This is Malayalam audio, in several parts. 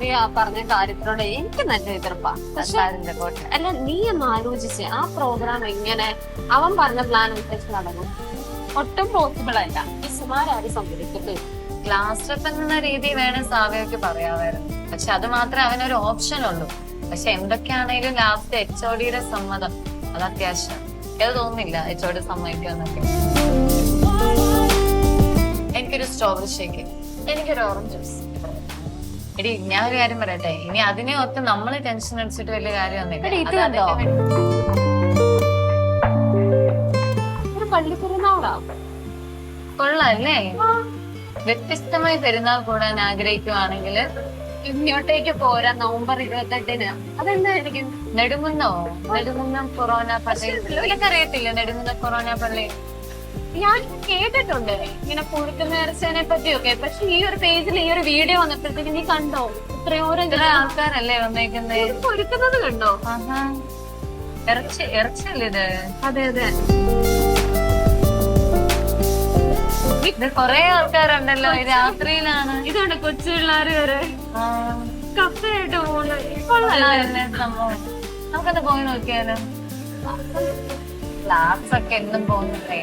സാവിയ പറഞ്ഞ കാര്യത്തിനോട് എനിക്ക് നല്ല എതിർപ്പാ. അല്ല, നീ ഒന്ന് ആലോചിച്ച് ആ പ്രോഗ്രാം എങ്ങനെ അവൻ പറഞ്ഞ പ്ലാൻ അനുസരിച്ച് നടന്നു? ഒട്ടും പോസിബിൾ അല്ല. മിസ്സുമാരും സംഭവിക്കട്ടെ. ക്ലാസ് ട്രിപ്പ് എന്ന രീതി വേണം സാവയൊക്കെ പറയാമായിരുന്നു. പക്ഷെ അത് മാത്രമേ അവനൊരു ഓപ്ഷൻ ഉള്ളൂ. പക്ഷെ എന്തൊക്കെയാണെങ്കിലും ലാസ്റ്റ് HOD-യുടെ സമ്മതം അത് അത്യാവശ്യം. എനിക്കത് തോന്നുന്നില്ല HOD സമ്മതിക്കുമെന്നൊക്കെ. എനിക്കൊരു സ്ട്രോബെറി ഷേക്ക്, എനിക്കൊരു ഓറഞ്ച് ജ്യൂസ്. എടി ഞാൻ ഒരു കാര്യം പറയട്ടെ, ഇനി അതിനെ ഒത്ത് നമ്മള് ടെൻഷൻ അടിച്ചിട്ട് വലിയ കാര്യമൊന്നുമില്ല. കൊള്ളാല്ലേ? വ്യത്യസ്തമായി പെരുന്നാൾ കൂടാൻ ആഗ്രഹിക്കുവാണെങ്കിൽ ഇങ്ങോട്ടേക്ക് പോരാ നവംബർ 28-ന്. അതെന്തായിരിക്കും? നെടുങ്കുന്നം കൊറോണ പള്ളി. അറിയത്തില്ല നെടുങ്കുന്നം കൊറോണ പള്ളി? ഞാൻ കേട്ടിട്ടുണ്ട് ഇങ്ങനെ പുഴുക്ക് നേർച്ചതിനെ പറ്റിയൊക്കെ. പക്ഷെ ഈ ഒരു പേജിൽ ഈ ഒരു വീഡിയോ വന്നപ്പോഴത്തേക്ക് നീ കണ്ടോ? ഇത്ര ആൾക്കാരല്ലേ വന്നേക്കുന്നത്? ഒരുക്കുന്നത് കണ്ടോ? ഇറച്ചല്ലേ ഇത്? അതെ അതെ, ഇത് കൊറേ ആൾക്കാരുണ്ടല്ലോ. രാത്രിയിലാണ്. ഇതാണ് കൊച്ചു പിള്ളേര് വരെ കപ്പയായിട്ട് പോകുന്നത്. സംഭവം നമുക്കത് പോയി നോക്കിയാലോ? ക്ലാസ് ഒക്കെ എന്നും പോകുന്നില്ലേ?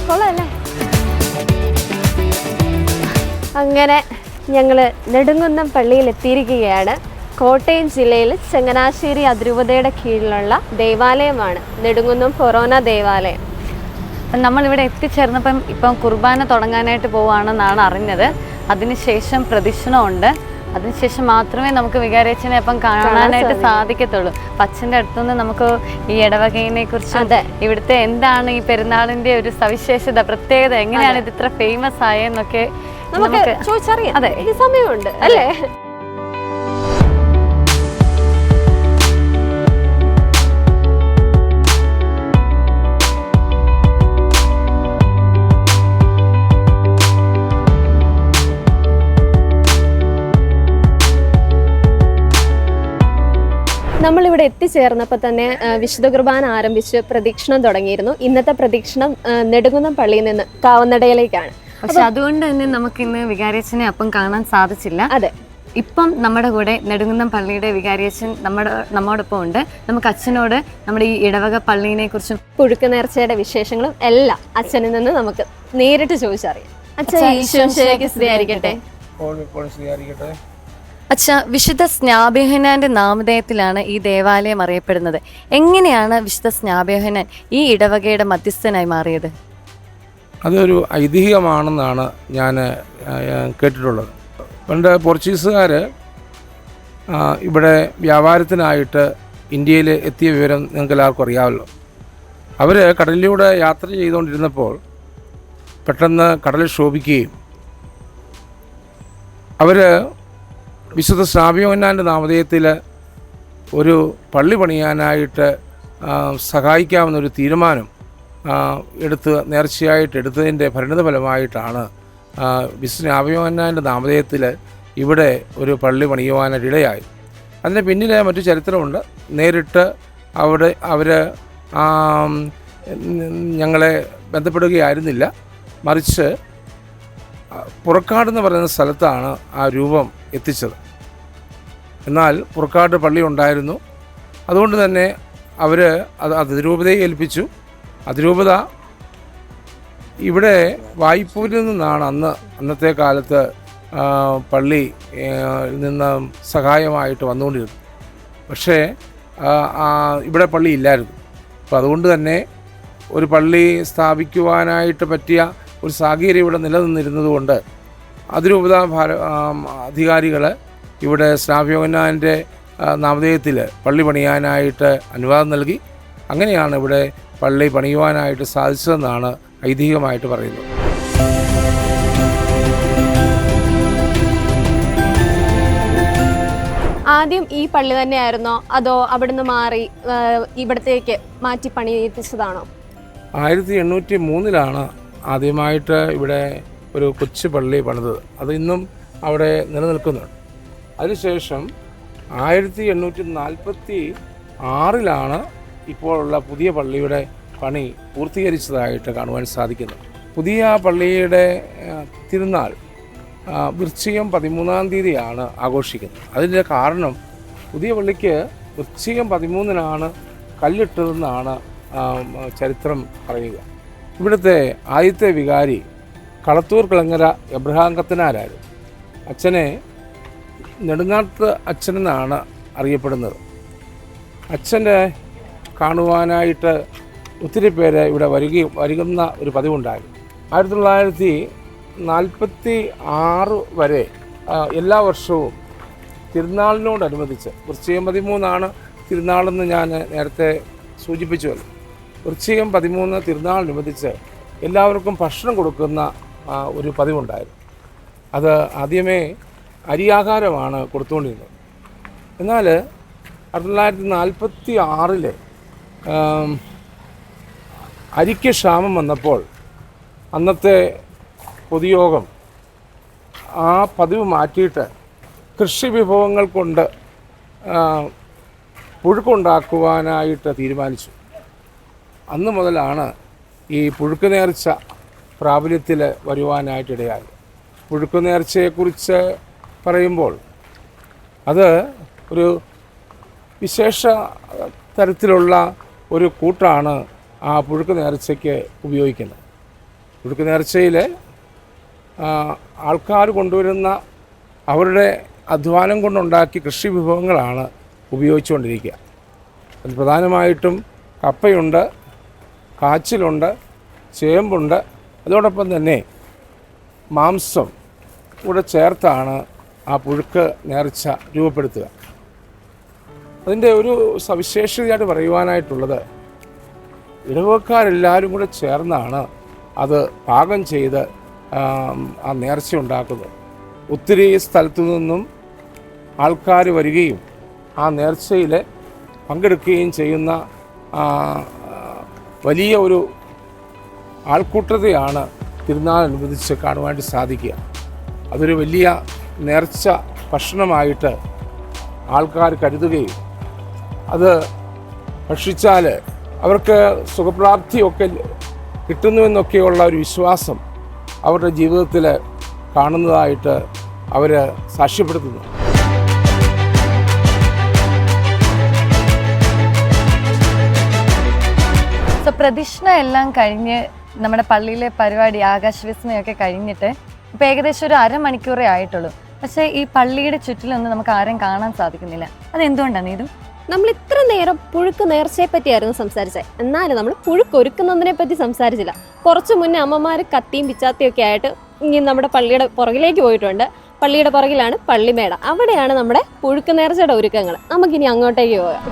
കൊള്ളാല്ലേ? അങ്ങനെ ഞങ്ങള് നെടുങ്കുന്നം പള്ളിയിൽ എത്തിയിരിക്കുകയാണ്. കോട്ടയം ജില്ലയിൽ ചങ്ങനാശ്ശേരി അതിരൂപതയുടെ കീഴിലുള്ള ദേവാലയമാണ് നെടുങ്കുന്നം ഫൊറോന ദേവാലയം. നമ്മളിവിടെ എത്തിച്ചേർന്നപ്പം ഇപ്പം കുർബാന തുടങ്ങാനായിട്ട് പോവുകയാണെന്നാണ് അറിഞ്ഞത്. അതിനുശേഷം പ്രദക്ഷിണമുണ്ട്. അതിനുശേഷം മാത്രമേ നമുക്ക് വികാരിയച്ഛനെ അപ്പം കാണാനായിട്ട് സാധിക്കത്തുള്ളൂ. അച്ഛൻ്റെ അടുത്തുനിന്ന് നമുക്ക് ഈ ഇടവകയെ കുറിച്ചും ഇവിടുത്തെ എന്താണ് ഈ പെരുന്നാളിന്റെ ഒരു സവിശേഷത, പ്രത്യേകത, എങ്ങനെയാണ് ഇത് ഇത്ര ഫേമസ് ആയെന്നൊക്കെ നമുക്ക് ചോദിച്ചറിയാം. അതെ, ഈ സമയമുണ്ട് അല്ലേ? നമ്മളിവിടെ എത്തിച്ചേർന്നപ്പോൾ തന്നെ വിശുദ്ധ കുർബാന ആരംഭിച്ച് പ്രദക്ഷിണം തുടങ്ങിയിരുന്നു. ഇന്നത്തെ പ്രദക്ഷിണം നെടുങ്കുന്നം പള്ളിയിൽ നിന്ന് കാവന്നടയിലേക്കാണ്. പക്ഷെ അതുകൊണ്ട് തന്നെ നമുക്ക് ഇന്ന് വികാരിയച്ഛനെ അപ്പം കാണാൻ സാധിച്ചില്ല. അതെ, ഇപ്പം നമ്മുടെ കൂടെ നെടുങ്കുന്നം പള്ളിയുടെ വികാരിയച്ഛൻ നമ്മോടൊപ്പം ഉണ്ട്. നമുക്ക് അച്ഛനോട് നമ്മുടെ ഈ ഇടവക പള്ളിയെ കുറിച്ചും പുഴുക്ക് നേർച്ചയുടെ വിശേഷങ്ങളും എല്ലാം അച്ഛനിൽ നിന്ന് നമുക്ക് നേരിട്ട് ചോദിച്ചറിയാം. അച്ഛൻ ഈശോയ്ക്ക് സ്തുതിയായിരിക്കട്ടെ. അച്ഛാ, വിശുദ്ധ സ്നാപയോഹന്നാന്റെ നാമധേയത്തിലാണ് ഈ ദേവാലയം അറിയപ്പെടുന്നത്. എങ്ങനെയാണ് വിശുദ്ധ സ്നാപയോഹന്നാൻ ഈ ഇടവകയുടെ മധ്യസ്ഥനായി മാറിയത്? അതൊരു ഐതിഹ്യമാണെന്നാണ് ഞാൻ കേട്ടിട്ടുള്ളത്. പണ്ട് പോർച്ചുഗീസുകാർ ഇവിടെ വ്യാപാരത്തിനായിട്ട് ഇന്ത്യയിൽ എത്തിയ വിവരം നിങ്ങൾക്ക് എല്ലാവർക്കും അറിയാമല്ലോ. അവർ കടലിലൂടെ യാത്ര ചെയ്തുകൊണ്ടിരുന്നപ്പോൾ പെട്ടെന്ന് കടൽ ക്ഷോഭിക്കുകയും അവർ വിശുദ്ധ സ്നാപയോഹന്നാന്റെ നാമധേയത്തിൽ ഒരു പള്ളി പണിയാനായിട്ട് സഹായിക്കാമെന്നൊരു തീരുമാനം നേർച്ചയായിട്ട് എടുത്തതിൻ്റെ പരിണിതഫലമായിട്ടാണ് വിശുദ്ധ സ്നാപയോഹന്നാന്റെ നാമധേയത്തിൽ ഇവിടെ ഒരു പള്ളി പണിയുവാനിടയായി. അതിന് പിന്നിലെ മറ്റു ചരിത്രമുണ്ട്. നേരിട്ട് അവർ ഞങ്ങളെ ബന്ധപ്പെടുകയായിരുന്നില്ല, മറിച്ച് പുറക്കാട് എന്ന് പറയുന്ന സ്ഥലത്താണ് ആ രൂപം എത്തിച്ചത്. എന്നാൽ പുറക്കാട് പള്ളി ഉണ്ടായിരുന്നു. അതുകൊണ്ട് തന്നെ അവർ അത് അതിരൂപതയെ ഏൽപ്പിച്ചു. അതിരൂപത ഇവിടെ വായ്പൂരിൽ നിന്നാണ് അന്നത്തെ കാലത്ത് പള്ളി നിന്ന് സഹായമായിട്ട് വന്നുകൊണ്ടിരുന്നത്. പക്ഷേ ഇവിടെ പള്ളി ഇല്ലായിരുന്നു. അപ്പോൾ അതുകൊണ്ട് തന്നെ ഒരു പള്ളി സ്ഥാപിക്കുവാനായിട്ട് പറ്റിയ ഒരു സാഹചര്യം ഇവിടെ നിലനിന്നിരുന്നതുകൊണ്ട് അതിരൂപത അധികാരികൾ ഇവിടെ സ്നാപയോഹന്നാന്റെ നാമധേയത്തിൽ പള്ളി പണിയാനായിട്ട് അനുവാദം നൽകി. അങ്ങനെയാണ് ഇവിടെ പള്ളി പണിയുവാനായിട്ട് സാധിച്ചതെന്നാണ് ഐതിഹ്യമായിട്ട് പറയുന്നത്. ആദ്യം ഈ പള്ളി തന്നെയായിരുന്നോ അതോ അവിടുന്ന് മാറി ഇവിടത്തേക്ക് മാറ്റി പണിയിപ്പിച്ചതാണോ? 1803 ആദ്യമായിട്ട് ഇവിടെ ഒരു കൊച്ചു പള്ളി പണിതത്. അത് ഇന്നും അവിടെ നിലനിൽക്കുന്നുണ്ട്. അതിനുശേഷം 1846 ഇപ്പോഴുള്ള പുതിയ പള്ളിയുടെ പണി പൂർത്തീകരിച്ചതായിട്ട് കാണുവാൻ സാധിക്കുന്നത്. പുതിയ പള്ളിയുടെ തിരുനാൾ വൃശ്ചികം 13-ാം തീയതിയാണ് ആഘോഷിക്കുന്നത്. അതിൻ്റെ കാരണം പുതിയ പള്ളിക്ക് വൃശ്ചികം 13-നാണ് കല്ലിട്ടതെന്നാണ് ചരിത്രം പറയുക. ഇവിടുത്തെ ആദ്യത്തെ വികാരി കളത്തൂർ കിളങ്ങര എബ്രഹാം കത്തനാരായിരുന്നു. അച്ഛനെ നെടുങ്ങാട്ട് അച്ഛനെന്നാണ് അറിയപ്പെടുന്നത്. അച്ഛൻ്റെ കാണുവാനായിട്ട് ഒത്തിരി പേര് ഇവിടെ വരുന്ന ഒരു പതിവുണ്ടായിരുന്നു. 1946 വരെ എല്ലാ വർഷവും തിരുനാളിനോടനുബന്ധിച്ച് വൃശ്ചികം 13 തിരുനാളെന്ന് ഞാൻ നേരത്തെ സൂചിപ്പിച്ചുവല്ലോ. വൃശ്ചികം 13 തിരുനാളിനനുബന്ധിച്ച് എല്ലാവർക്കും ഭക്ഷണം കൊടുക്കുന്ന ഒരു പതിവുണ്ടായിരുന്നു. അത് ആദ്യമേ അരിയാഹാരമാണ് കൊടുത്തുകൊണ്ടിരുന്നത്. എന്നാൽ 1946 അരിക്ക് ക്ഷാമം വന്നപ്പോൾ അന്നത്തെ പൊതുയോഗം ആ പതിവ് മാറ്റിയിട്ട് കൃഷി വിഭവങ്ങൾ കൊണ്ട് പുഴുക്കുണ്ടാക്കുവാനായിട്ട് തീരുമാനിച്ചു. അന്ന് മുതലാണ് ഈ പുഴുക്ക് നേർച്ച പ്രാബല്യത്തിൽ വരുവാനായിട്ടിടയായി. പുഴുക്ക് നേർച്ചയെക്കുറിച്ച് പറയുമ്പോൾ അത് ഒരു വിശേഷ തരത്തിലുള്ള ഒരു കൂട്ടാണ് ആ പുഴുക്ക് നേർച്ചയ്ക്ക് ഉപയോഗിക്കുന്നത്. പുഴുക്ക് നേർച്ചയിൽ ആൾക്കാർ കൊണ്ടുവരുന്ന അവരുടെ അധ്വാനം കൊണ്ടുണ്ടാക്കിയ കൃഷി വിഭവങ്ങളാണ് ഉപയോഗിച്ചുകൊണ്ടിരിക്കുക. അതിൽ പ്രധാനമായിട്ടും കപ്പയുണ്ട്, കാച്ചിലുണ്ട്, ചേമ്പുണ്ട്, അതോടൊപ്പം തന്നെ മാംസം കൂടെ ചേർത്താണ് ആ പുഴുക്ക് നേർച്ച രൂപപ്പെടുത്തുക. അതിൻ്റെ ഒരു സവിശേഷതയായിട്ട് പറയുവാനായിട്ടുള്ളത് ഇടവക്കാരെല്ലാവരും കൂടെ ചേർന്നാണ് അത് പാകം ചെയ്ത് ആ നേർച്ച ഉണ്ടാക്കുന്നത്. ഒത്തിരി സ്ഥലത്തു നിന്നും ആൾക്കാർ വരികയും ആ നേർച്ചയിൽ പങ്കെടുക്കുകയും ചെയ്യുന്ന വലിയ ഒരു ആൾക്കൂട്ടത്തെയാണ് തിരുനാളനുബന്ധിച്ച് കാണുവാനായിട്ട് സാധിക്കുക. അതൊരു വലിയ നേർച്ച ഭക്ഷണമായിട്ട് ആൾക്കാർ കരുതുകയും അത് ഭക്ഷിച്ചാൽ അവർക്ക് സുഖപ്രാപ്തിയൊക്കെ കിട്ടുന്നുവെന്നൊക്കെയുള്ള ഒരു വിശ്വാസം അവരുടെ ജീവിതത്തിൽ കാണുന്നതായിട്ട് അവർ സാക്ഷ്യപ്പെടുത്തുന്നു. പ്രദക്ഷിണ എല്ലാം കഴിഞ്ഞ് നമ്മുടെ പള്ളിയിലെ പരിപാടി ആകാശവിസ്മയൊക്കെ കഴിഞ്ഞിട്ട് ഇപ്പം ഏകദേശം ഒരു അരമണിക്കൂറേ ആയിട്ടുള്ളൂ. പക്ഷേ ഈ പള്ളിയുടെ ചുറ്റിലൊന്നും നമുക്ക് ആരും കാണാൻ സാധിക്കുന്നില്ല. അതെന്തുകൊണ്ടാണ് നീതു? നമ്മൾ ഇത്ര നേരം പുഴുക്ക് നേർച്ചയെ പറ്റിയായിരുന്നു സംസാരിച്ചത്, എന്നാലും നമ്മൾ പുഴുക്ക് ഒരുക്കുന്നതിനെ പറ്റി സംസാരിച്ചില്ല. കുറച്ച് മുന്നേ അമ്മമാർ കത്തിയും പിച്ചാത്തിയും ഒക്കെ ആയിട്ട് ഇനി നമ്മുടെ പള്ളിയുടെ പുറകിലേക്ക് പോയിട്ടുണ്ട്. പള്ളിയുടെ പുറകിലാണ് പള്ളിമേട. അവിടെയാണ് നമ്മുടെ പുഴുക്ക് നേർച്ചയുടെ ഒരുക്കങ്ങൾ. നമുക്കിനി അങ്ങോട്ടേക്ക് പോകാം.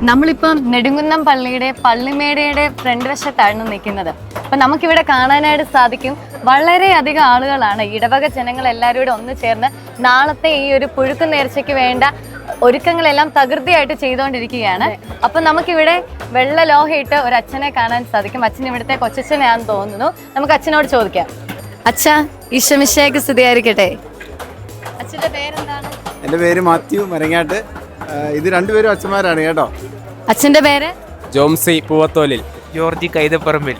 നമ്മളിപ്പം നെടുങ്കുന്നം പള്ളിയുടെ പള്ളിമേടയുടെ ഫ്രണ്ട് വശത്താണ് നിൽക്കുന്നത്. അപ്പം നമുക്കിവിടെ കാണാനായിട്ട് സാധിക്കും വളരെയധികം ആളുകളാണ്, ഇടവക ജനങ്ങൾ എല്ലാവരും കൂടെ ഒന്ന് ചേർന്ന് നാളത്തെ ഈ ഒരു പുഴുക്ക് നേർച്ചയ്ക്ക് വേണ്ട ഒരുക്കങ്ങളെല്ലാം തകൃതിയായിട്ട് ചെയ്തുകൊണ്ടിരിക്കുകയാണ്. അപ്പം നമുക്കിവിടെ വെള്ള ലോഹയിട്ട് ഒരു അച്ഛനെ കാണാൻ സാധിക്കും. അച്ഛൻ ഇവിടുത്തെ കൊച്ചച്ഛനാണെന്ന് തോന്നുന്നു. നമുക്ക് അച്ഛനോട് ചോദിക്കാം. അച്ഛാ, ഈശോ മിശിഹായ്ക്ക് സ്തുതിയായിരിക്കട്ടെ. അച്ഛൻ്റെ പേരെന്താണ്? എൻ്റെ പേര് മാത്യു മരങ്ങാട്ട്. ഇത് രണ്ടുപേരും അച്ഛന്മാരാണ് കേട്ടോ. അച്ഛൻ്റെ പേര് ജോംസി പൂവത്തോലിൽ, ജോർജി കൈതപ്പറമ്പിൽ.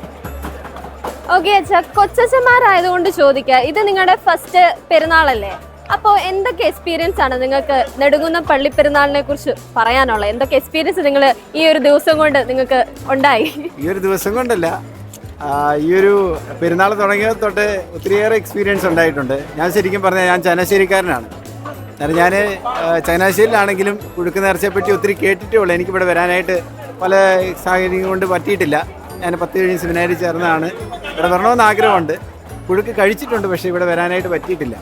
ഓക്കെ അച്ഛാ, കൊച്ചച്ഛന്മാരായതുകൊണ്ട് ചോദിക്കുക, ഇത് നിങ്ങളുടെ ഫസ്റ്റ് പെരുന്നാളല്ലേ? അപ്പോൾ എന്തൊക്കെ എക്സ്പീരിയൻസ് ആണ് നിങ്ങൾക്ക് നെടുങ്കുന്നം പള്ളി പെരുന്നാളിനെ കുറിച്ച് പറയാനുള്ളത്? എന്തൊക്കെ എക്സ്പീരിയൻസ് നിങ്ങൾ ഈ ഒരു ദിവസം കൊണ്ട് നിങ്ങൾക്ക് ഉണ്ടായി? ഈ ഒരു ദിവസം കൊണ്ടല്ല, ഈ ഒരു പെരുന്നാൾ തുടങ്ങിയത് തൊട്ട് ഒത്തിരിയേറെ എക്സ്പീരിയൻസ് ഉണ്ടായിട്ടുണ്ട്. ഞാൻ ശരിക്കും പറഞ്ഞാൽ ഞാൻ ചങ്ങനാശ്ശേരിക്കാരനാണ്. ഞാൻ ചങ്ങനാശ്ശേരിയിലാണെങ്കിലും പുഴുക്ക് നേർച്ചയെപ്പറ്റി ഒത്തിരി കേട്ടിട്ടേ ഉള്ളൂ. എനിക്കിവിടെ വരാനായിട്ട് പല സാഹചര്യം കൊണ്ട് പറ്റിയിട്ടില്ല. ഞാൻ 10 കഴിഞ്ഞ് സെമിനാരി ചേർന്നതാണ്. ഇവിടെ വരണമെന്ന് ആഗ്രഹമുണ്ട്. പുഴുക്ക് കഴിച്ചിട്ടുണ്ട്, പക്ഷേ ഇവിടെ വരാനായിട്ട് പറ്റിയിട്ടില്ല.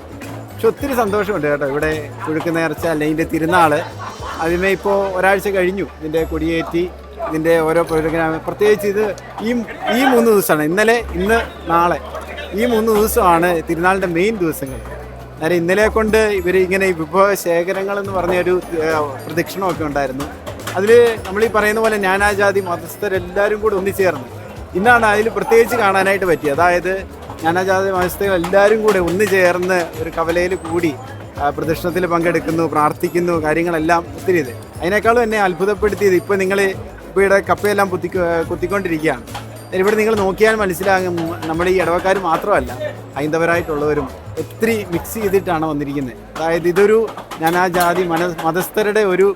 പക്ഷെ ഒത്തിരി സന്തോഷമുണ്ട് കേട്ടോ. ഇവിടെ പുഴുക്ക് നേർച്ച അല്ലെങ്കിൽ ഇതിൻ്റെ തിരുനാൾ ആദ്യമേ ഇപ്പോൾ ഒരാഴ്ച കഴിഞ്ഞു. ഇതിൻ്റെ കൊടിയേറ്റി ഇതിൻ്റെ ഓരോ പ്രോഗ്രാം, പ്രത്യേകിച്ച് ഇത് ഈ 3 ദിവസമാണ്, ഇന്നലെ, ഇന്ന്, നാളെ, ഈ 3 ദിവസമാണ് തിരുനാളിൻ്റെ മെയിൻ ദിവസങ്ങൾ. അതായത് ഇന്നലെ കൊണ്ട് ഇവർ ഇങ്ങനെ വിഭവ ശേഖരങ്ങൾ എന്ന് പറഞ്ഞൊരു പ്രദക്ഷിണമൊക്കെ ഉണ്ടായിരുന്നു. അതിൽ നമ്മൾ ഈ പറയുന്ന പോലെ നാനാജാതി മതസ്ഥരെല്ലാവരും കൂടി ഒന്നിച്ചേർന്ന് ഇന്നാണ് അതിൽ പ്രത്യേകിച്ച് കാണാനായിട്ട് പറ്റിയത്. അതായത് നാനാജാതി മതസ്ഥകൾ എല്ലാവരും കൂടെ ഒന്ന് ചേർന്ന് ഒരു കവലയിൽ കൂടി പ്രദക്ഷിണത്തിൽ പങ്കെടുക്കുന്നു, പ്രാർത്ഥിക്കുന്നു, കാര്യങ്ങളെല്ലാം ഒത്തിരി ഇത്. അതിനേക്കാളും എന്നെ അത്ഭുതപ്പെടുത്തിയത് ഇപ്പോൾ നിങ്ങൾ ഇപ്പോൾ ഇവിടെ കപ്പയെല്ലാം കുത്തിക്കൊണ്ടിരിക്കുകയാണ്. ഇവിടെ നിങ്ങൾ നോക്കിയാൽ മനസ്സിലാകും നമ്മുടെ ഈ ഇടവക്കാർ മാത്രമല്ല ഹൈന്ദവരായിട്ടുള്ളവരും ഒത്തിരി മിക്സ് ചെയ്തിട്ടാണ് വന്നിരിക്കുന്നത്. അതായത് ഇതൊരു നാനാജാതി മതസ്ഥരുടെ ഒരു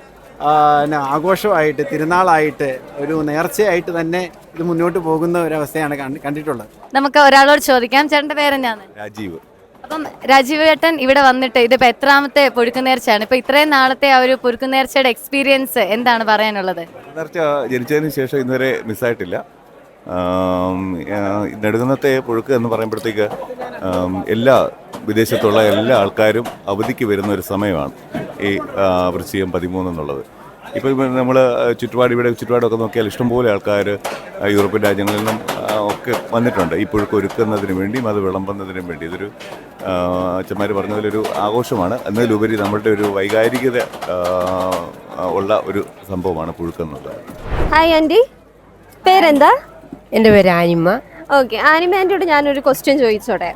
ആഘോഷമായിട്ട്, തിരുനാളായിട്ട്, ഒരു നേർച്ചയായിട്ട് തന്നെ ഇത് മുന്നോട്ട് പോകുന്ന ഒരവസ്ഥയാണ് കണ്ടിട്ടുള്ളത്. നമുക്ക് ഒരാളോട് ചോദിക്കാം. ചേട്ടൻ്റെ പേരെന്താണ്? രാജീവ്. അപ്പം രാജീവ് ചേട്ടൻ ഇവിടെ വന്നിട്ട് ഇതിപ്പോൾ എത്രാമത്തെ പൊരുക്കുന്നേർച്ചയാണ്? ഇപ്പോൾ ഇത്രയും നാളത്തെ ആ ഒരു പൊരുക്കുന്നേർച്ചയുടെ എക്സ്പീരിയൻസ് എന്താണ് പറയാനുള്ളത്? നേർച്ച ജനിച്ചതിന് ശേഷം ഇന്നുവരെ മിസ്സായിട്ടില്ല. നെടുകുന്നത്തെ പുഴുക്ക് എന്ന് പറയുമ്പോഴത്തേക്ക് എല്ലാ വിദേശത്തുള്ള എല്ലാ ആൾക്കാരും അവധിക്ക് വരുന്ന ഒരു സമയമാണ് ഈ വൃശ്ചികം 13 എന്നുള്ളത്. ഇപ്പോൾ നമ്മൾ ചുറ്റുപാടൊക്കെ നോക്കിയാൽ ഇഷ്ടംപോലെ ആൾക്കാർ യൂറോപ്യൻ രാജ്യങ്ങളിൽ നിന്നും ഒക്കെ വന്നിട്ടുണ്ട് ഈ പുഴുക്ക് ഒരുക്കുന്നതിന് വേണ്ടിയും അത് വിളമ്പുന്നതിനും വേണ്ടി. ഇതൊരു അച്ഛന്മാർ പറഞ്ഞതിലൊരു ആഘോഷമാണ്. എന്നതിലുപരി നമ്മളുടെ ഒരു വൈകാരികത ഉള്ള ഒരു സംഭവമാണ് പുഴുക്കെന്നുള്ളത്. ഹായ് ആൻറ്റി, പേരെന്താ? എൻ്റെ പേര് ആനിമ്മ. ഓക്കെ, ആനിമ ആൻറ്റിയോട് ഞാനൊരു ക്വസ്റ്റ്യൻ ചോദിച്ചോട്ടെ.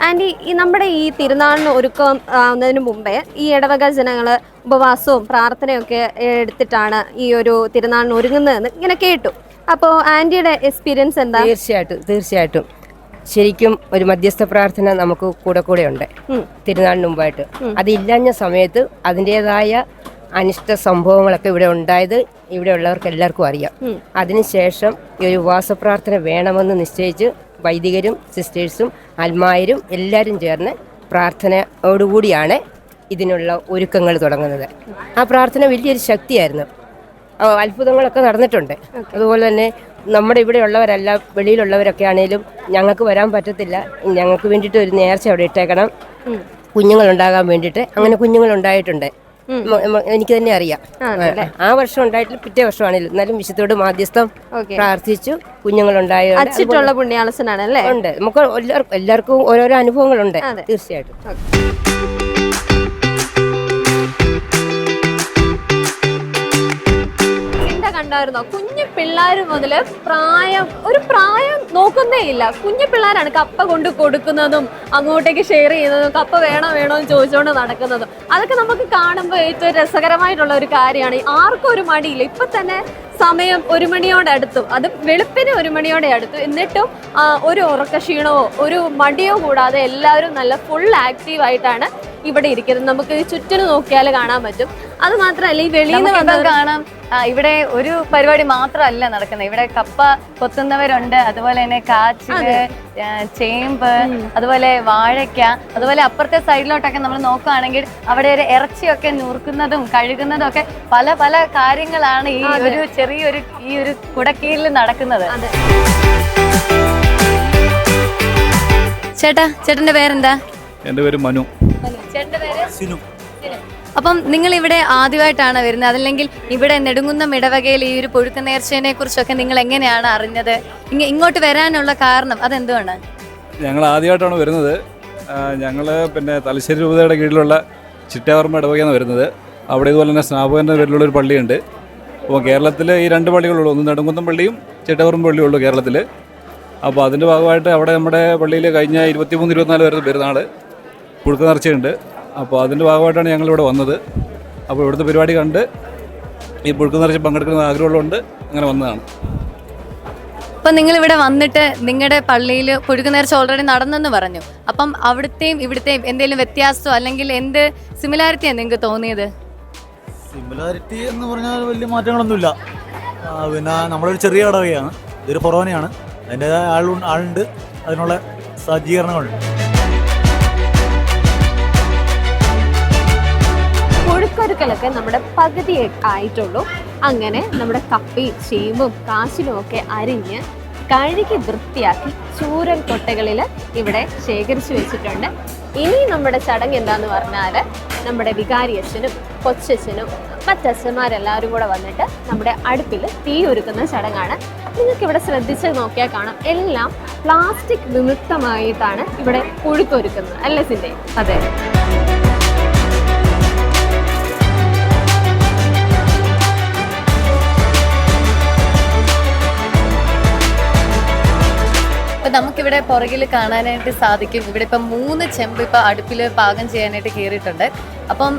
ആൻറ്റി, ഈ നമ്മുടെ ഈ തിരുനാളിന് ഒരുക്കുന്നതിന് മുമ്പേ ഈ ഇടവക ജനങ്ങൾ ഉപവാസവും പ്രാർത്ഥനയും ഒക്കെ എടുത്തിട്ടാണ് ഈ ഒരു തിരുനാളിന് ഒരുങ്ങുന്നതെന്ന് ഇങ്ങനെ കേട്ടു. അപ്പോൾ ആൻറ്റിയുടെ എക്സ്പീരിയൻസ് എന്താ? തീർച്ചയായിട്ടും ശരിക്കും ഒരു മധ്യസ്ഥ പ്രാർത്ഥന നമുക്ക് കൂടെ ഉണ്ട് തിരുനാളിന് മുമ്പായിട്ട്. അതില്ലാഞ്ഞ സമയത്ത് അതിൻ്റെതായ അനിഷ്ട സംഭവങ്ങളൊക്കെ ഇവിടെ ഉണ്ടായത് ഇവിടെ ഉള്ളവർക്ക് എല്ലാവർക്കും അറിയാം. അതിനുശേഷം ഈ ഒരു ഉപവാസപ്രാർത്ഥന വേണമെന്ന് നിശ്ചയിച്ച് വൈദികരും സിസ്റ്റേഴ്സും അൽമായരും എല്ലാവരും ചേർന്ന് പ്രാർത്ഥനയോടുകൂടിയാണ് ഇതിനുള്ള ഒരുക്കങ്ങൾ തുടങ്ങുന്നത്. ആ പ്രാർത്ഥന വലിയൊരു ശക്തിയായിരുന്നു. അത്ഭുതങ്ങളൊക്കെ നടന്നിട്ടുണ്ട്. അതുപോലെ തന്നെ നമ്മുടെ ഇവിടെ ഉള്ളവരല്ല, വെളിയിലുള്ളവരൊക്കെ ആണെങ്കിലും ഞങ്ങൾക്ക് വരാൻ പറ്റത്തില്ല, ഞങ്ങൾക്ക് വേണ്ടിയിട്ട് ഒരു നേർച്ച അവിടെ ഇട്ടേക്കണം, കുഞ്ഞുങ്ങളുണ്ടാകാൻ വേണ്ടിയിട്ട്. അങ്ങനെ കുഞ്ഞുങ്ങളുണ്ടായിട്ടുണ്ട്, എനിക്ക് തന്നെ അറിയാം. ആ വർഷം ഉണ്ടായിട്ടില്ല, പിറ്റേ വർഷമാണെങ്കിലും എന്നാലും വിശുദ്ധോട് മാധ്യസ്ഥം പ്രാർത്ഥിച്ചു കുഞ്ഞുങ്ങളുണ്ടായ പുണ്യാളസനാണല്ലേ ഉണ്ട്. നമുക്ക് എല്ലാവർക്കും ഓരോരോ അനുഭവങ്ങളുണ്ട് തീർച്ചയായിട്ടും. കണ്ടായിരുന്നോ? കുഞ്ഞു പിള്ളേർ മുതല് പ്രായം നോക്കുന്നേ ഇല്ല. കുഞ്ഞു പിള്ളേരാണ് കപ്പ കൊണ്ട് കൊടുക്കുന്നതും അങ്ങോട്ടേക്ക് ഷെയർ ചെയ്യുന്നതും കപ്പ വേണോ എന്ന് ചോദിച്ചുകൊണ്ട് നടക്കുന്നതും. അതൊക്കെ നമുക്ക് കാണുമ്പോൾ ഏറ്റവും രസകരമായിട്ടുള്ള ഒരു കാര്യമാണ്. ആർക്കും ഒരു മടിയില്ല. ഇപ്പൊ തന്നെ സമയം 1 മണിയോടെ അടുത്തു, അത് വെളുപ്പിന് 1 മണിയോടെ അടുത്തു. എന്നിട്ടും ഒരു ഉറക്കക്ഷീണമോ ഒരു മടിയോ കൂടാതെ എല്ലാവരും നല്ല ഫുൾ ആക്റ്റീവ് ആയിട്ടാണ് ഇവിടെ ഇരിക്കുന്നത്. നമുക്ക് ചുറ്റിന് നോക്കിയാൽ കാണാൻ പറ്റും. അത് മാത്രമല്ല ഈ വെളിയിൽ നിന്ന് കാണാം, ഇവിടെ ഒരു പരിപാടി മാത്രമല്ല നടക്കുന്നത്. ഇവിടെ കപ്പ കൊത്തുന്നവരുണ്ട്, അതുപോലെ തന്നെ കാച്ചില്, ചേമ്പ്, അതുപോലെ വാഴയ്ക്ക, അതുപോലെ അപ്പുറത്തെ സൈഡിലോട്ടൊക്കെ നമ്മൾ നോക്കുകയാണെങ്കിൽ അവിടെ ഒരു ഇറച്ചിയൊക്കെ നുറുക്കുന്നതും കഴുകുന്നതും ഒക്കെ പല പല കാര്യങ്ങളാണ് ഈ ഒരു ചെറിയൊരു ഈ ഒരു കുടക്കീഴിൽ നടക്കുന്നത്. ചേട്ടന്റെ പേരെന്താ? എൻ്റെ പേര് മനു. ചേട്ടന്റെ പേര് സിനു. അപ്പം നിങ്ങൾ ഇവിടെ ആദ്യമായിട്ടാണ് വരുന്നത്, അതല്ലെങ്കിൽ ഇവിടെ നെടുങ്കുന്നം ഇടവകയിൽ ഈ ഒരു പുഴുക്ക് നേർച്ചയെ കുറിച്ചൊക്കെ നിങ്ങൾ എങ്ങനെയാണ് അറിഞ്ഞത്? ഇങ്ങോട്ട് വരാനുള്ള കാരണം അതെന്തുകൊണ്ട്? ഞങ്ങൾ ആദ്യമായിട്ടാണ് വരുന്നത്. ഞങ്ങൾ പിന്നെ തലശ്ശേരി രൂപതയുടെ കീഴിലുള്ള ചിറ്റാവർമ്മ ഇടവകയാണ് വരുന്നത്. അവിടെ ഇതുപോലെ തന്നെ സ്നാപകൻ്റെ പേരിലുള്ളൊരു പള്ളിയുണ്ട്. അപ്പോൾ കേരളത്തിൽ ഈ 2 പള്ളികളുള്ളൂ, ഒന്ന് നെടുങ്കുന്നം പള്ളിയും ചിറ്റാവർമ്മ പള്ളിയുള്ളൂ കേരളത്തിൽ. അപ്പോൾ അതിൻ്റെ ഭാഗമായിട്ട് അവിടെ നമ്മുടെ പള്ളിയിൽ കഴിഞ്ഞ 23-24 വരുന്ന പെരുന്നാൾ പുഴുക്ക് നേർച്ചയുണ്ട്. അപ്പോൾ അതിൻ്റെ ഭാഗമായിട്ടാണ് ഞങ്ങളിവിടെ വന്നത്. അപ്പോൾ ഇവിടുത്തെ പരിപാടി കണ്ട് ഈ പുഴുക്ക് നേർച്ച പങ്കെടുക്കുന്ന ആഗ്രഹമുള്ളതുകൊണ്ട് അങ്ങനെ വന്നതാണ്. അപ്പം നിങ്ങളിവിടെ വന്നിട്ട് നിങ്ങളുടെ പള്ളിയിൽ പുഴുക്ക് നേർച്ച ഓൾറെഡി നടന്നെന്ന് പറഞ്ഞു. അപ്പം അവിടുത്തെയും ഇവിടുത്തെയും എന്തെങ്കിലും വ്യത്യാസമോ അല്ലെങ്കിൽ എന്ത് സിമിലാരിറ്റിയാണ് നിങ്ങൾക്ക് തോന്നിയത്? സിമിലാരിറ്റി എന്ന് പറഞ്ഞാൽ വലിയ മാറ്റങ്ങളൊന്നുമില്ല. പിന്നെ നമ്മളൊരു ചെറിയ ഇടവകയാണ്, ഇതൊരു ഫൊറോനയാണ്, അതിൻ്റെതായ ആളുണ്ട്, അതിനുള്ള സജ്ജീകരണങ്ങളുണ്ട്. പുഴുക്കൊരുക്കലൊക്കെ നമ്മുടെ പകുതി ആയിട്ടുള്ളൂ. അങ്ങനെ നമ്മുടെ കപ്പയും ചേമ്പും കാശിലും ഒക്കെ അരിഞ്ഞ് കഴുകി വൃത്തിയാക്കി ചൂരൽ കൊട്ടകളിൽ ഇവിടെ ശേഖരിച്ചു വെച്ചിട്ടുണ്ട്. ഇനി നമ്മുടെ ചടങ്ങ് എന്താന്ന് പറഞ്ഞാൽ നമ്മുടെ വികാരിയച്ഛനും കൊച്ചച്ഛനും മറ്റച്ഛന്മാരെല്ലാവരും കൂടെ വന്നിട്ട് നമ്മുടെ അടുപ്പിൽ തീ ഒരുക്കുന്ന ചടങ്ങാണ്. നിങ്ങൾക്ക് ഇവിടെ ശ്രദ്ധിച്ച് നോക്കിയാൽ കാണാം, എല്ലാം പ്ലാസ്റ്റിക് വിമുക്തമായിട്ടാണ് ഇവിടെ പുഴുക്കൊരുക്കുന്നത്, അല്ലേ സിന്ധേ? അതെ. ഇപ്പം നമുക്കിവിടെ പുറകിൽ കാണാനായിട്ട് സാധിക്കും. ഇവിടെ ഇപ്പം 3 ചെമ്പ് ഇപ്പം അടുപ്പിൽ പാകം ചെയ്യാനായിട്ട് കയറിയിട്ടുണ്ട്. അപ്പം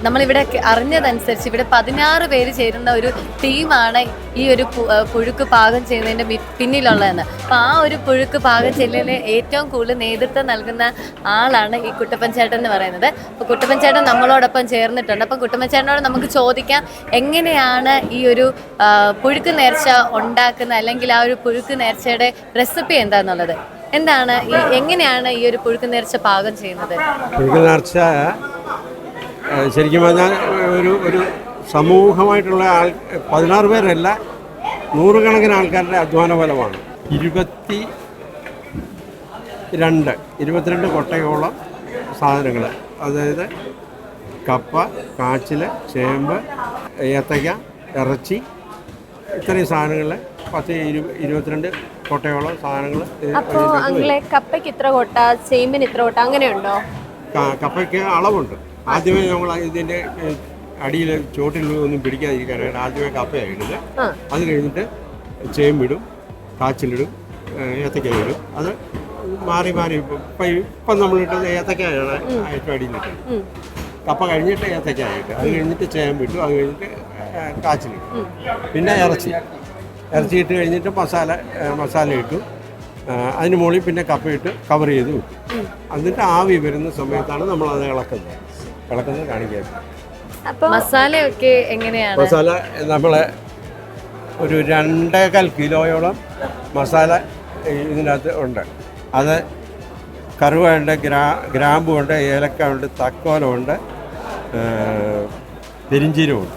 നമ്മളിവിടെ അറിഞ്ഞതനുസരിച്ച് ഇവിടെ 16 പേര് ചേരുന്ന ഒരു ടീമാണ് ഈ ഒരു പുഴുക്ക് പാകം ചെയ്യുന്നതിൻ്റെ പിന്നിലുള്ളതെന്ന്. അപ്പം ആ ഒരു പുഴുക്ക് പാകം ചെയ്യലിന് ഏറ്റവും കൂടുതൽ നേതൃത്വം നൽകുന്ന ആളാണ് ഈ കുട്ടപ്പൻ ചേട്ടൻ എന്ന് പറയുന്നത്. അപ്പോൾ കുട്ടപ്പൻ ചേട്ടൻ നമ്മളോടൊപ്പം ചേർന്നിട്ടുണ്ട്. അപ്പം കുട്ടപ്പൻ ചേട്ടനോട് നമുക്ക് ചോദിക്കാം എങ്ങനെയാണ് ഈ ഒരു പുഴുക്ക് നേർച്ച ഉണ്ടാക്കുന്നത്, അല്ലെങ്കിൽ ആ ഒരു പുഴുക്ക് നേർച്ചയുടെ റെസിപ്പി എന്താണെന്നുള്ളത്. എന്താണ് എങ്ങനെയാണ് ഈ ഒരു പുഴുക്ക് നേർച്ച പാകം ചെയ്യുന്നത്? പുഴുക്ക് നേർച്ച ശരിക്കും പറഞ്ഞാൽ ഒരു സമൂഹമായിട്ടുള്ള 16 പേരല്ല, നൂറുകണക്കിന് ആൾക്കാരുടെ അധ്വാന ഫലമാണ്. 22 കൊട്ടയോളം സാധനങ്ങൾ, അതായത് കപ്പ, കാച്ചിൽ, ചേമ്പ്, ഏത്തയ്ക്ക, ഇറച്ചി, ഇത്രയും സാധനങ്ങൾ 22 കൊട്ടയോളം സാധനങ്ങൾ. അപ്പോൾ അങ്ങളെ കപ്പയ്ക്ക് ഇത്ര കൊട്ട, ചേമ്പിന് ഇത്ര കൊട്ട അങ്ങനെയുണ്ടോ? കപ്പയ്ക്ക് അളവുണ്ട്. ആദ്യമേ നമ്മൾ ഇതിൻ്റെ അടിയിൽ ചോട്ടിൽ ഒന്നും പിടിക്കാതിരിക്കാനായിട്ട് ആദ്യമേ കപ്പയാണ് ഇടുക. അത് കഴിഞ്ഞിട്ട് ചേമ്പിടും, കാച്ചിലിടും, ഏത്തക്ക ഇടും. അത് മാറി മാറി ഇപ്പം നമ്മളിട്ടത് ഏത്തക്കയാണ് ഏറ്റവും അടിയിലിട്ടത്. കപ്പ കഴിഞ്ഞിട്ട് ഏത്തക്ക ഇട്ട്, അത് കഴിഞ്ഞിട്ട് ചേമ്പിട്ടു, അത് കഴിഞ്ഞിട്ട് കാച്ചിലിട്ടു, പിന്നെ ഇറച്ചി ഇട്ട് കഴിഞ്ഞിട്ട് മസാല ഇട്ടു. അതിന് മുകളിൽ പിന്നെ കപ്പയിട്ട് കവർ ചെയ്ത് വിട്ടു. എന്നിട്ട് ആവി വരുന്ന സമയത്താണ് നമ്മളത് ഇളക്കുന്നത് കാണിക്കാൻ. മസാലയൊക്കെ എങ്ങനെയാണ്? മസാല നമ്മളെ ഒരു 2.25 കിലോയോളം മസാല ഇതിനകത്ത് ഉണ്ട്. അത് കറുവയുണ്ട്, ഗ്രാമ്പുണ്ട്, ഏലക്ക ഉണ്ട്, തക്കോലമുണ്ട്, പെരിഞ്ചീരമുണ്ട്.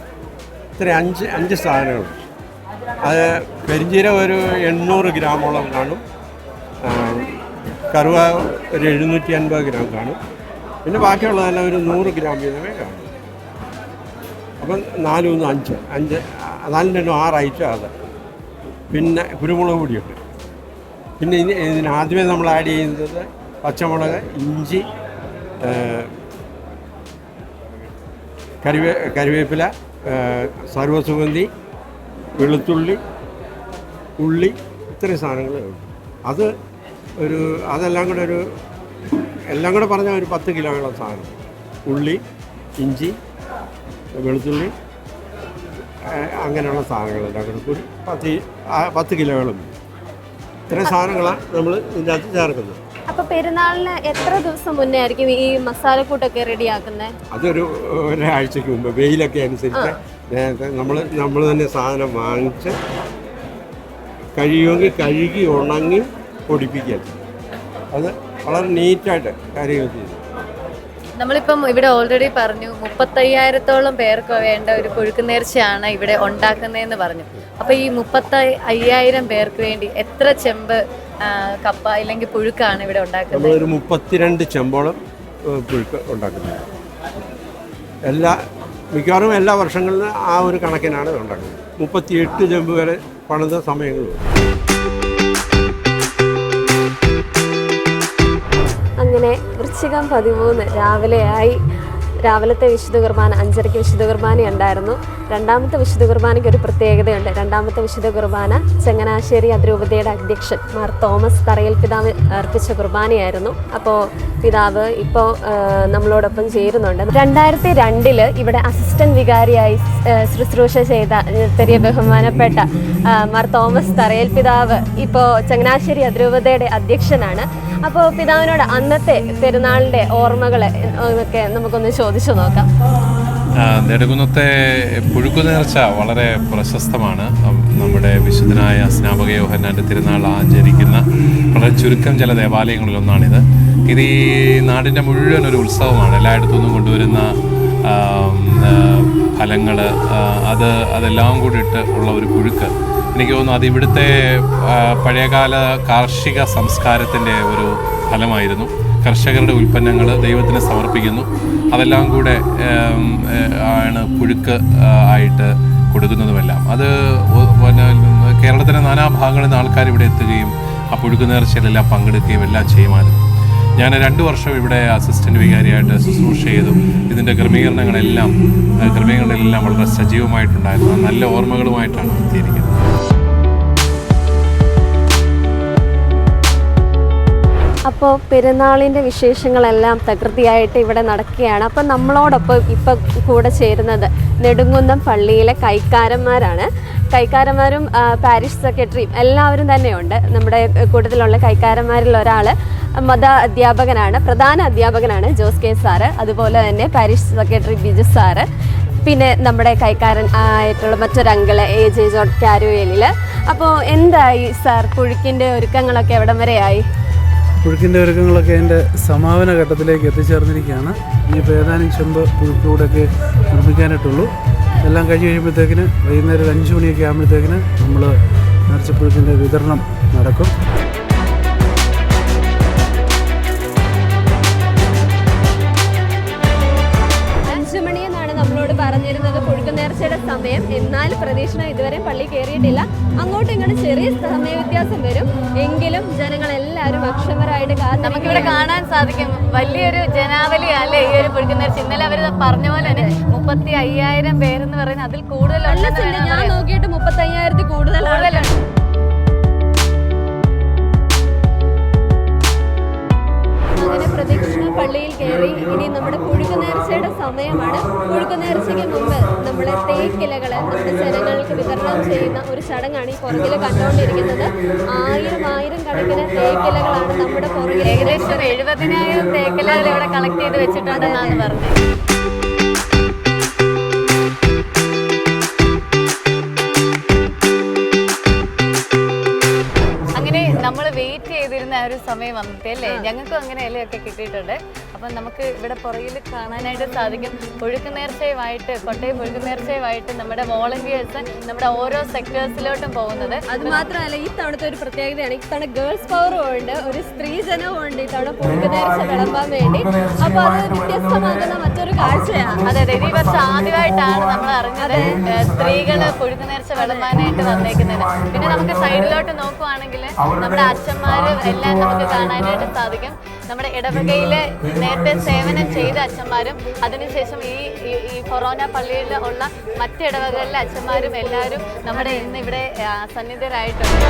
ഇത്ര 5 സാധനങ്ങളുണ്ട്. അത് പെരിഞ്ചീരം ഒരു 800 ഗ്രാമോളം കാണും, കറുവ ഒരു 750 ഗ്രാം കാണും, പിന്നെ ബാക്കിയുള്ളതെല്ലാം ഒരു 100 ഗ്രാം വീതമേ കാണും. അപ്പം 4 1 5 4 6 ഐറ്റം അത്. പിന്നെ കുരുമുളക് പൊടിയുണ്ട്. പിന്നെ ഇതിന് ആദ്യമേ നമ്മൾ ആഡ് ചെയ്യുന്നത് പച്ചമുളക്, ഇഞ്ചി, കരിവേപ്പില, സർവ്വസുഗന്ധി, വെളുത്തുള്ളി, ഉള്ളി, ഇത്രയും സാധനങ്ങളുണ്ട്. അതെല്ലാം കൂടെ പറഞ്ഞാൽ ഒരു 10 കിലോയോളം സാധനം. ഉള്ളി, ഇഞ്ചി, വെളുത്തുള്ളി, അങ്ങനെയുള്ള സാധനങ്ങളെല്ലാം കൂടെ 10 കിലോയോളം. ഇത്രയും സാധനങ്ങളാണ് നമ്മൾ ഇതിൻ്റെ അകത്ത് ചേർക്കുന്നത്. അപ്പൊ പെരുന്നാളിന് എത്ര ദിവസം മുന്നേ ആയിരിക്കും ഈ മസാലക്കൂട്ടൊക്കെ റെഡിയാക്കുന്നത്? അതൊരു ഒരാഴ്ചക്ക് മുമ്പ്, വെയിലൊക്കെ അനുസരിച്ച് നേരത്തെ നമ്മൾ തന്നെ സാധനം വാങ്ങിച്ച് കഴിയുമെങ്കിൽ കഴുകി ഉണങ്ങി പൊടിപ്പിക്കുക. അത് വളരെ നീറ്റായിട്ട് കാര്യങ്ങൾ ചെയ്തു. നമ്മളിപ്പം ഇവിടെ ഓൾറെഡി പറഞ്ഞു 35,000-ഓളം പേർക്ക് വേണ്ട ഒരു പുഴുക്ക് നേർച്ചയാണ് ഇവിടെ ഉണ്ടാക്കുന്നതെന്ന് പറഞ്ഞു. അപ്പോൾ ഈ 35,000 പേർക്ക് വേണ്ടി എത്ര ചെമ്പ് കപ്പ അല്ലെങ്കിൽ പുഴുക്കാണ് ഇവിടെ ഉണ്ടാക്കുന്നത്? നമ്മളൊരു 32 ചെമ്പോളം പുഴുക്ക് ഉണ്ടാക്കുന്നത്. മിക്കവാറും എല്ലാ വർഷങ്ങളിലും ആ ഒരു കണക്കിനാണ് ഉണ്ടാക്കുന്നത്. 38 ചെമ്പ് വരെ പണിത സമയങ്ങളും. അങ്ങനെ വൃശ്ചികം 13 രാവിലെയായി. രാവിലത്തെ വിശുദ്ധ കുർബാന 5:30 വിശുദ്ധ കുർബാന ഉണ്ടായിരുന്നു. രണ്ടാമത്തെ വിശുദ്ധ കുർബാനയ്ക്ക് ഒരു പ്രത്യേകതയുണ്ട്. രണ്ടാമത്തെ വിശുദ്ധ കുർബാന ചങ്ങനാശ്ശേരി അതിരൂപതയുടെ അധ്യക്ഷൻ മാർ തോമസ് തറയിൽ പിതാവ് അർപ്പിച്ച കുർബാനയായിരുന്നു. അപ്പോൾ പിതാവ് ഇപ്പോൾ നമ്മളോടൊപ്പം ചേരുന്നുണ്ട്. 2002 ഇവിടെ അസിസ്റ്റന്റ് വികാരിയായി ശുശ്രൂഷ ചെയ്ത ചെറിയ ബഹുമാനപ്പെട്ട മാർ തോമസ് തറയിൽ പിതാവ് ഇപ്പോൾ ചങ്ങനാശ്ശേരി അതിരൂപതയുടെ അധ്യക്ഷനാണ്. അപ്പോൾ പിതാവിനോട് അന്നത്തെ പെരുന്നാളിൻ്റെ ഓർമ്മകൾ ഒക്കെ നമുക്കൊന്ന് ചോദിച്ചു നോക്കാം. നെടുകുന്നത്തെ പുഴുക്കു നേർച്ച വളരെ പ്രശസ്തമാണ്. നമ്മുടെ വിശുദ്ധനായ സ്നാപക യോഹന്നാൻ്റെ തിരുനാൾ ആചരിക്കുന്ന വളരെ ചുരുക്കം ചില ദേവാലയങ്ങളിലൊന്നാണിത്. ഇത് ഈ നാടിൻ്റെ മുഴുവൻ ഒരു ഉത്സവമാണ്. എല്ലായിടത്തു നിന്നും കൊണ്ടുവരുന്ന ഫലങ്ങൾ അതെല്ലാം കൂടിയിട്ട് ഉള്ള ഒരു പുഴുക്ക്. എനിക്ക് തോന്നുന്നു അത് ഇവിടുത്തെ പഴയകാല കാർഷിക സംസ്കാരത്തിൻ്റെ ഒരു ഫലമായിരുന്നു. കർഷകരുടെ ഉൽപ്പന്നങ്ങൾ ദൈവത്തിന് സമർപ്പിക്കുന്നു, അതെല്ലാം കൂടെ ആണ് പുഴുക്ക് ആയിട്ട് കൊടുക്കുന്നതുമെല്ലാം. അത് കേരളത്തിൻ്റെ നാനാഭാഗങ്ങളിൽ നിന്ന് ആൾക്കാർ ഇവിടെ എത്തുകയും ആ പുഴുക്ക് നേർച്ചയിലെല്ലാം പങ്കെടുക്കുകയും എല്ലാം ചെയ്യുമായിരുന്നു. ഞാൻ 2 വർഷം ഇവിടെ അസിസ്റ്റൻറ്റ് വികാരിയായിട്ട് ശുശ്രൂഷ ചെയ്തു. ഇതിൻ്റെ ക്രമീകരണങ്ങളെല്ലാം വളരെ സജീവമായിട്ടുണ്ടായിരുന്നു. നല്ല ഓർമ്മകളുമായിട്ടാണ് എത്തിയിരിക്കുന്നത്. അപ്പോൾ പെരുന്നാളിൻ്റെ വിശേഷങ്ങളെല്ലാം തകൃതിയായിട്ട് ഇവിടെ നടക്കുകയാണ്. അപ്പം നമ്മളോടൊപ്പം ഇപ്പം കൂടെ ചേരുന്നത് നെടുങ്കുന്നം പള്ളിയിലെ കൈക്കാരന്മാരാണ്. കൈക്കാരന്മാരും പാരിഷ് സെക്രട്ടറിയും എല്ലാവരും തന്നെയുണ്ട്. നമ്മുടെ കൂട്ടത്തിലുള്ള കൈക്കാരന്മാരിൽ ഒരാൾ മത അധ്യാപകനാണ്, പ്രധാന അധ്യാപകനാണ് ജോസ് കെ സാറ്. അതുപോലെ തന്നെ പാരിഷ് സെക്രട്ടറി ബിജു സാറ്, പിന്നെ നമ്മുടെ കൈക്കാരൻ ആയിട്ടുള്ള മറ്റൊരങ്കിള് AJ ജോൺ കാരുവേലിൽ. അപ്പോൾ എന്തായി സാർ, പുഴുക്കിൻ്റെ ഒരുക്കങ്ങളൊക്കെ എവിടം വരെയായി? പുഴുക്കിൻ്റെ ഒരുക്കങ്ങളൊക്കെ അതിൻ്റെ സമാപന ഘട്ടത്തിലേക്ക് എത്തിച്ചേർന്നിരിക്കുകയാണ്. ഇനിയിപ്പോൾ ഏതാനും ചെമ്പ് പുഴുക്കൂടൊക്കെ നിർമ്മിക്കാനായിട്ടുള്ളൂ. എല്ലാം കഴിഞ്ഞ് കഴിയുമ്പോഴത്തേക്കിന് വൈകുന്നേരം 5 മണിയൊക്കെ ആകുമ്പോഴത്തേക്കിന് നമ്മൾ നേർച്ചപ്പുഴുക്കിൻ്റെ വിതരണം നടക്കും. നമ്മളോട് പറഞ്ഞിരുന്നത് പുഴുക്ക് നേർച്ചയുടെ സമയം. എന്നാൽ പ്രദക്ഷിണം ഇതുവരെ പള്ളി കയറിയിട്ടില്ല. അങ്ങോട്ടും ഇങ്ങോട്ടും ചെറിയ സമയ വ്യത്യാസം വരും. എങ്കിലും ജനങ്ങളെല്ലാവരും അക്ഷമരായിട്ട് നമുക്കിവിടെ കാണാൻ സാധിക്കും. വലിയൊരു ജനാവലി അല്ലേ ഈ ഒരു പുഴുക്ക് നേർച്ച. ഇന്നലെ അവർ പറഞ്ഞ പോലെ തന്നെ 35,000 പേരെന്ന് പറയുന്നത് അതിൽ കൂടുതലുണ്ട്. ഞാൻ നോക്കിയിട്ട് 35,000 കൂടുതലുണ്ട്. അങ്ങനെ പ്രദക്ഷിണ പള്ളിയിൽ കയറി. ഇനി നമ്മുടെ പുഴുക്ക് നേർച്ചയുടെ സമയമാണ്. പുഴുക്ക് നേർച്ചയ്ക്ക് മുമ്പ് നമ്മുടെ തേക്കിലകൾ നമ്മുടെ ജനങ്ങൾക്ക് വിതരണം ചെയ്യുന്ന ഒരു ചടങ്ങാണ് ഈ പുറകിൽ കണ്ടുകൊണ്ടിരിക്കുന്നത്. 1000 കണക്കിന് തേക്കിലകളാണ് നമ്മുടെ പുറകിൽ. ഏകദേശം 70,000 തേക്കിലകൾ ഇവിടെ കളക്ട് ചെയ്ത് വെച്ചിട്ടുണ്ടെന്നാണ് പറഞ്ഞത്. നമ്മൾ വെയിറ്റ് ചെയ്തിരുന്ന ഒരു സമയം വന്നിട്ടേ അല്ലേ? ഞങ്ങൾക്കും അങ്ങനെ ഇലയൊക്കെ കിട്ടിയിട്ടുണ്ട്. അപ്പം നമുക്ക് ഇവിടെ പുറകിൽ കാണാനായിട്ട് സാധിക്കും. പുഴുക്ക് നേർച്ചയുമായിട്ട്, കൊട്ടയം പുഴുക്ക് നേർച്ചയുമായിട്ട് നമ്മുടെ വോളണ്ടിയേഴ്സ് നമ്മുടെ ഓരോ സെക്ടേഴ്സിലോട്ടും പോകുന്നത്. അത് മാത്രമല്ല, ഈ തവണത്തെ ഒരു പ്രത്യേകതയാണ്, ഇത്തവണ ഗേൾസ് പവറും ഉണ്ട്, ഒരു സ്ത്രീ ജനവും ഉണ്ട് ഇത്തവണ പുഴുക്ക് നേർച്ച വിളമ്പാൻ വേണ്ടി. അപ്പോൾ അത് വ്യത്യസ്തമാകുന്ന മറ്റൊരു കാഴ്ചയാണ്. അതെ അതെ, ഈ വർഷം ആദ്യമായിട്ടാണ് നമ്മൾ അറിഞ്ഞത് സ്ത്രീകൾ പുഴുക്ക് നേർച്ച വിളമ്പാനായിട്ട് വന്നേക്കുന്നത്. പിന്നെ നമുക്ക് സൈഡിലോട്ട് നോക്കുവാണെങ്കിൽ നമ്മുടെ അച്ഛന്മാരും എല്ലാം നമുക്ക് കാണാനായിട്ട് സാധിക്കും. നമ്മുടെ ഇടവകയിൽ നേരത്തെ സേവനം ചെയ്ത അച്ഛന്മാരും അതിനുശേഷം ഈ കൊറോണ പള്ളിയിൽ ഉള്ള മറ്റ് ഇടവകളിലെ അച്ഛന്മാരും എല്ലാവരും നമ്മുടെ ഇന്ന് ഇവിടെ സന്നിധരായിട്ടുണ്ട്.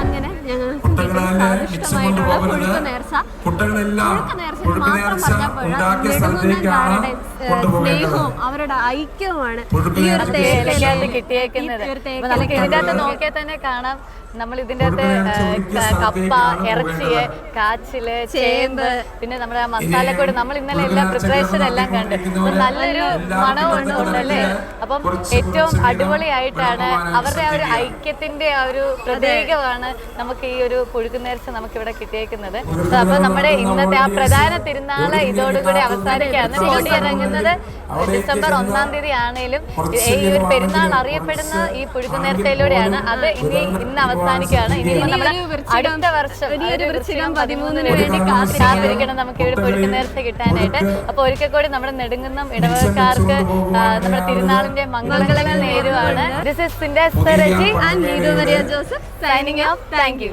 അങ്ങനെ ഞങ്ങൾക്ക് സ്വാദിഷ്ടമായിട്ടുള്ള പുഴുക്ക് നേർച്ച. പുഴുക്ക് നേർച്ച മാത്രം പറഞ്ഞപ്പോഴാണ് സ്നേഹവും അവരുടെ ഐക്യവുമാണ് ഈ ഒരു തേയിലയിൽ കിട്ടിയേക്കുന്നത്. നമുക്ക് ഇതിൻ്റെ അകത്ത് നോക്കിയാൽ തന്നെ കാണാം. നമ്മൾ ഇതിൻ്റെ അകത്ത് കപ്പ, ഇറച്ചിയെ, കാച്ചില്, ചേമ്പ്, പിന്നെ നമ്മുടെ മസാലക്കൂട്, നമ്മൾ ഇന്നലെ എല്ലാം പ്രിപ്പറേഷൻ എല്ലാം കണ്ട് നല്ലൊരു മണവും ഉണ്ടല്ലേ. അപ്പം ഏറ്റവും അടിപൊളിയായിട്ടാണ് അവരുടെ ആ ഒരു ഐക്യത്തിന്റെ ആ ഒരു പ്രതീകമാണ് നമുക്ക് ഈ ഒരു പുഴുക്ക് നേർച്ച നമുക്ക് ഇവിടെ കിട്ടിയേക്കുന്നത്. അപ്പൊ നമ്മുടെ ഇന്നത്തെ ആ പ്രധാന തിരുനാള് ഇതോടുകൂടി അവസാനിക്കാണ്. കൊടിയിറങ്ങുന്നത് ഡിസംബർ 1-ാം തീയതി ആണെങ്കിലും ഈ ഒരു പെരുന്നാൾ അറിയപ്പെടുന്ന ഈ പുഴുക്ക് നേർച്ചയിലൂടെയാണ്. അത് ഇന്ന് അവസാനിക്കുകയാണ്. ഇനി നമ്മുടെ അടുത്ത വർഷം 13 വേണ്ടി കാത്തിരിക്കണം നമുക്ക് ഇവിടെ പുഴുക്ക് നേർച്ച കിട്ടാനായിട്ട്. അപ്പൊ ഒരിക്കൽ കൂടി നമ്മുടെ നെടുങ്കുന്നം ഇടവകക്കാർക്ക് നമ്മുടെ തിരുനാളിന്റെ മംഗളങ്ങൾ നേരുവാണ്. This is Sinda Reji and Neethu Maria Joseph signing off. Thank U.